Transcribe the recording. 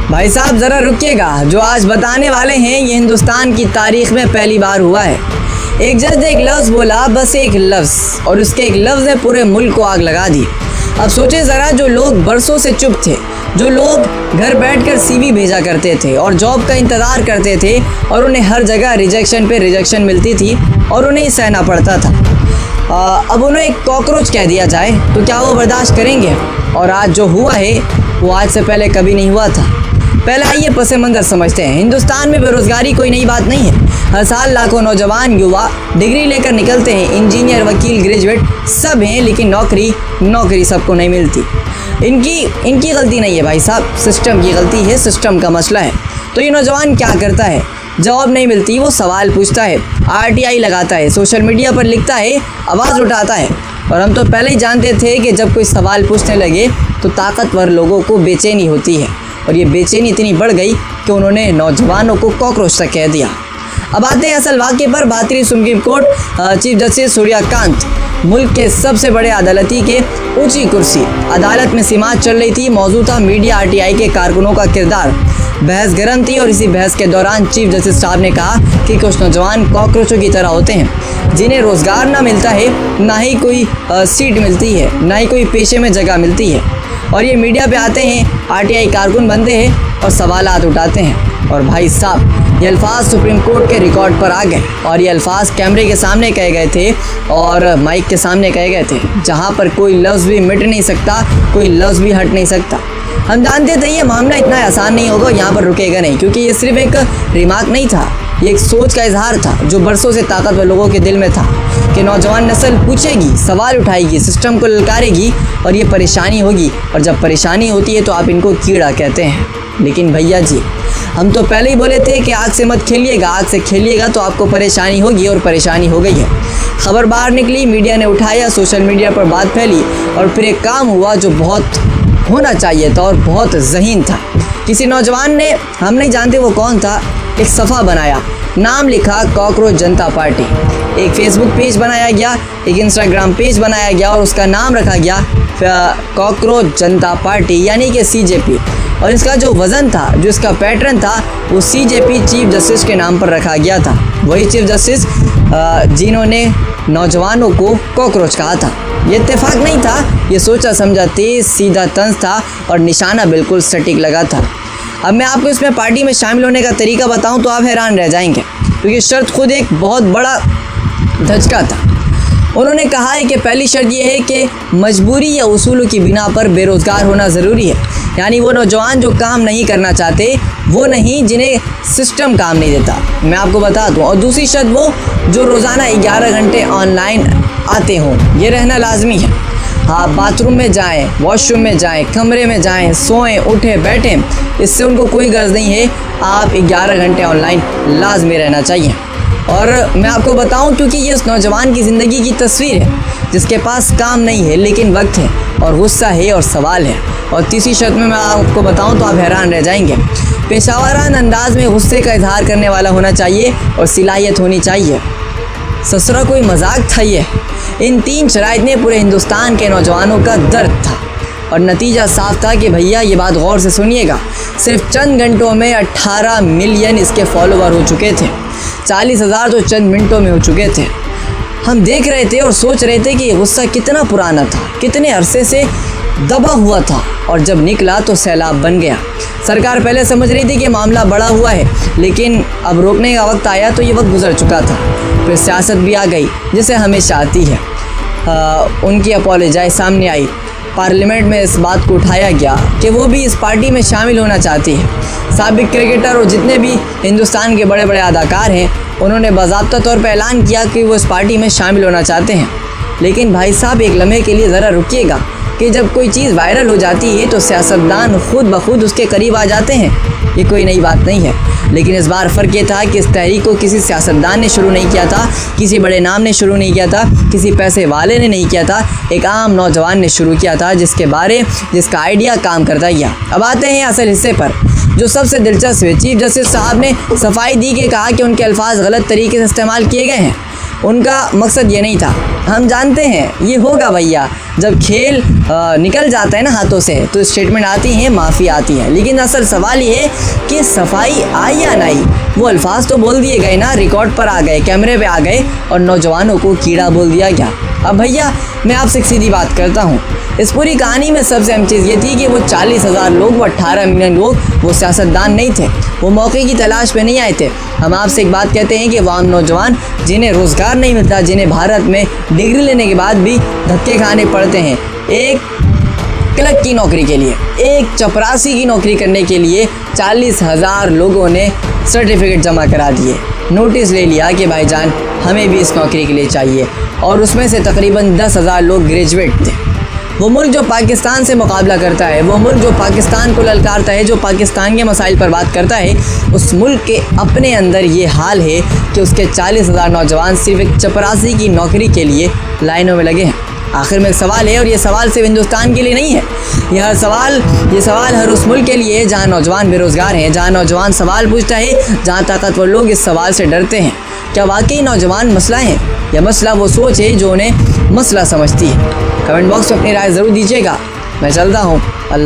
भाई साहब ज़रा रुकिएगा, जो आज बताने वाले हैं ये हिंदुस्तान की तारीख में पहली बार हुआ है। एक जज ने एक लफ्ज़ बोला, बस एक लफ्ज़, और उसके एक लफ्ज़ ने पूरे मुल्क को आग लगा दी। अब सोचे ज़रा, जो लोग बरसों से चुप थे, जो लोग घर बैठकर सीवी भेजा करते थे और जॉब का इंतज़ार करते थे और उन्हें हर जगह रिजेक्शन पे रिजेक्शन मिलती थी और उन्हें सहना पड़ता था, अब उन्हें एक कॉकरोच कह दिया जाए तो क्या वो बर्दाश्त करेंगे? और आज जो हुआ है वो आज से पहले कभी नहीं हुआ था। पहले आइए पस मंज़र समझते हैं। हिंदुस्तान में बेरोज़गारी कोई नई बात नहीं है। हर साल लाखों नौजवान युवा डिग्री लेकर निकलते हैं, इंजीनियर, वकील, ग्रेजुएट सब हैं, लेकिन नौकरी सबको नहीं मिलती। इनकी गलती नहीं है भाई साहब, सिस्टम की गलती है, सिस्टम का मसला है। तो ये नौजवान क्या करता है? जॉब नहीं मिलती, वो सवाल पूछता है, RTI लगाता है, सोशल मीडिया पर लिखता है, आवाज़ उठाता है। और हम तो पहले ही जानते थे कि जब कोई सवाल पूछने लगे तो ताकतवर लोगों को बेचैनी होती है, और ये बेचैनी इतनी बढ़ गई कि उन्होंने नौजवानों को कॉकरोच तक कह दिया। अब आते हैं असल वाक़े पर। भारतीय supreme court chief justice Suryakant, मुल्क के सबसे बड़े अदालती के ऊंची कुर्सी, अदालत में समाअत चल रही थी। मौजूद था मीडिया, RTI के कारकुनों का किरदार। बहस गर्म थी और इसी बहस के दौरान चीफ जस्टिस साहब ने कहा कि कुछ नौजवान कॉकरोचों की तरह होते हैं, जिन्हें रोज़गार ना मिलता है, ना ही कोई सीट मिलती है, ना ही कोई पेशे में जगह मिलती है, और ये मीडिया पे आते हैं, RTI कारकुन बनते हैं और सवालात उठाते हैं। और भाई साहब ये अल्फाज सुप्रीम कोर्ट के रिकॉर्ड पर आ गए, और ये अल्फाज कैमरे के सामने कहे गए थे और माइक के सामने कहे गए थे, जहाँ पर कोई लफ्ज़ भी मिट नहीं सकता, कोई लफ्ज़ भी हट नहीं सकता। हम जानते थे ये मामला इतना आसान नहीं होगा, यहाँ पर रुकेगा नहीं, क्योंकि ये सिर्फ एक रिमार्क नहीं था, ये एक सोच का इजहार था जो बरसों से ताकतवर लोगों के दिल में था कि नौजवान नस्ल पूछेगी, सवाल उठाएगी, सिस्टम को ललकारेगी और ये परेशानी होगी। और जब परेशानी होती है तो आप इनको कीड़ा कहते हैं। लेकिन भैया जी, हम तो पहले ही बोले थे कि आग से मत खेलिएगा, आग से खेलिएगा तो आपको परेशानी होगी, और परेशानी हो गई है। खबर बाहर निकली, मीडिया ने उठाया, सोशल मीडिया पर बात फैली, और फिर एक काम हुआ जो बहुत होना चाहिए था और बहुत ज़हीन था। किसी नौजवान ने, हम नहीं जानते वो कौन था, एक सफ़ा बनाया, नाम लिखा कॉकरोच जनता पार्टी। एक फेसबुक पेज बनाया गया, एक इंस्टाग्राम पेज बनाया गया, और उसका नाम रखा गया कॉकरोच जनता पार्टी, यानी कि CJP। और इसका जो वज़न था, जो इसका पैटर्न था, वो CJP चीफ जस्टिस के नाम पर रखा गया था। वही चीफ जस्टिस जिन्होंने नौजवानों को कॉकरोच कहा था। ये इत्तेफाक नहीं था, ये सोचा समझा तेज सीधा तंज था और निशाना बिल्कुल सटीक लगा था। अब मैं आपको इसमें पार्टी में शामिल होने का तरीका बताऊं तो आप हैरान रह जाएंगे, क्योंकि शर्त खुद एक बहुत बड़ा धचका था। उन्होंने कहा है कि पहली शर्त यह है कि मजबूरी या उसूलों की बिना पर बेरोज़गार होना ज़रूरी है, यानी वो नौजवान जो काम नहीं करना चाहते, वो नहीं जिन्हें सिस्टम काम नहीं देता। मैं आपको बता दूं। और दूसरी शर्त वो जो रोज़ाना 11 घंटे ऑनलाइन आते हों, ये रहना लाजमी है। हाँ, बाथरूम में जाएं, वॉशरूम में जाएं, कमरे में जाएं, सोएं, उठें, बैठें, इससे उनको कोई गर्ज नहीं है। आप 11 घंटे ऑनलाइन लाजमी रहना चाहिए। और मैं आपको बताऊं, क्योंकि ये उस नौजवान की ज़िंदगी की तस्वीर है जिसके पास काम नहीं है लेकिन वक्त है, और गुस्सा है और सवाल है। और तीसरी शर्त में मैं आपको बताऊं तो आप हैरान रह जाएंगे, पेशावराना अंदाज में गुस्से का इजहार करने वाला होना चाहिए और सलाहियत होनी चाहिए। ससुरा कोई मजाक था ये। इन 3 शराइत में पूरे हिंदुस्तान के नौजवानों का दर्द था, और नतीजा साफ था कि भैया ये बात गौर से सुनिएगा, सिर्फ चंद घंटों में 18 मिलियन इसके फॉलोवर हो चुके थे। 40,000 तो चंद मिनटों में हो चुके थे। हम देख रहे थे और सोच रहे थे कि ये गुस्सा कितना पुराना था, कितने अरसे से दबा हुआ था, और जब निकला तो सैलाब बन गया। सरकार पहले समझ रही थी कि मामला बड़ा हुआ है, लेकिन अब रोकने का वक्त आया तो ये वक्त गुजर चुका था। फिर सियासत भी आ गई, जिसे हमेशा आती है। उनकी अपॉलोजाइज सामने आई, पार्लियामेंट में इस बात को उठाया गया कि वो भी इस पार्टी में शामिल होना चाहती है। साबिक क्रिकेटर और जितने भी हिंदुस्तान के बड़े बड़े अदाकार हैं, उन्होंने बाज़ाब्ता तौर पर ऐलान किया कि वो इस पार्टी में शामिल होना चाहते हैं। लेकिन भाई साहब एक लम्हे के लिए ज़रा रुकिएगा कि जब कोई चीज़ वायरल हो जाती है तो सियासतदान खुद ब खुद उसके करीब आ जाते हैं। ये कोई नई बात नहीं है, लेकिन इस बार फ़र्क ये था कि इस तहरीक को किसी सियासतदान ने शुरू नहीं किया था, किसी बड़े नाम ने शुरू नहीं किया था, किसी पैसे वाले ने नहीं किया था, एक आम नौजवान ने शुरू किया था जिसका आइडिया काम करता गया। अब आते हैं असल हिस्से पर, जो सबसे दिलचस्प है। चीफ जस्टिस साहब ने सफाई दी के कहा कि उनके अल्फाज गलत तरीके से इस्तेमाल किए गए हैं। उनका मकसद ये नहीं था। हम जानते हैं ये होगा भैया, जब खेल निकल जाता है ना हाथों से तो स्टेटमेंट आती हैं, माफ़ी आती है। लेकिन असल सवाल ये है कि सफाई आई या नहीं। वो अल्फाज तो बोल दिए गए ना, रिकॉर्ड पर आ गए, कैमरे पे आ गए और नौजवानों को कीड़ा बोल दिया गया। अब भैया मैं आपसे एक सीधी बात करता हूँ, इस पूरी कहानी में सबसे अहम चीज़ ये थी कि वो 40,000 लोग, वो 18 मिलियन लोग, वो सियासतदान नहीं थे, वो मौके की तलाश में नहीं आए थे। हम आपसे एक बात कहते हैं कि वो आम नौजवान जिन्हें रोज़गार नहीं मिलता, जिन्हें भारत में डिग्री लेने के बाद भी धक्के खाने पड़ते हैं, एक क्लर्क की नौकरी के लिए, एक चपरासी की नौकरी करने के लिए 40,000 लोगों ने सर्टिफिकेट जमा करा दिए, नोटिस ले लिया कि भाईजान हमें भी इस नौकरी के लिए चाहिए। और उसमें से तकरीबन 10,000 लोग ग्रेजुएट थे। वो मुल्क जो पाकिस्तान से मुकाबला करता है, वो मुल्क जो पाकिस्तान को ललकारता है, जो पाकिस्तान के मसाइल पर बात करता है, उस मुल्क के अपने अंदर ये हाल है कि उसके 40,000 नौजवान सिर्फ एक चपरासी की नौकरी के लिए लाइनों में लगे हैं। आखिर में एक सवाल है, और ये सवाल सिर्फ हिंदुस्तान के लिए नहीं है, ये सवाल हर उस मुल्क के लिए है जहाँ नौजवान बेरोज़गार हैं, जहाँ नौजवान सवाल पूछता है, जहाँ ताकतवर लोग इस सवाल से डरते हैं। क्या वाकई नौजवान मसला है या मसला वो सोच है जो उन्हें मसला समझती है? कमेंट बॉक्स में अपनी राय ज़रूर दीजिएगा। मैं चलता हूँ। अल्लाह।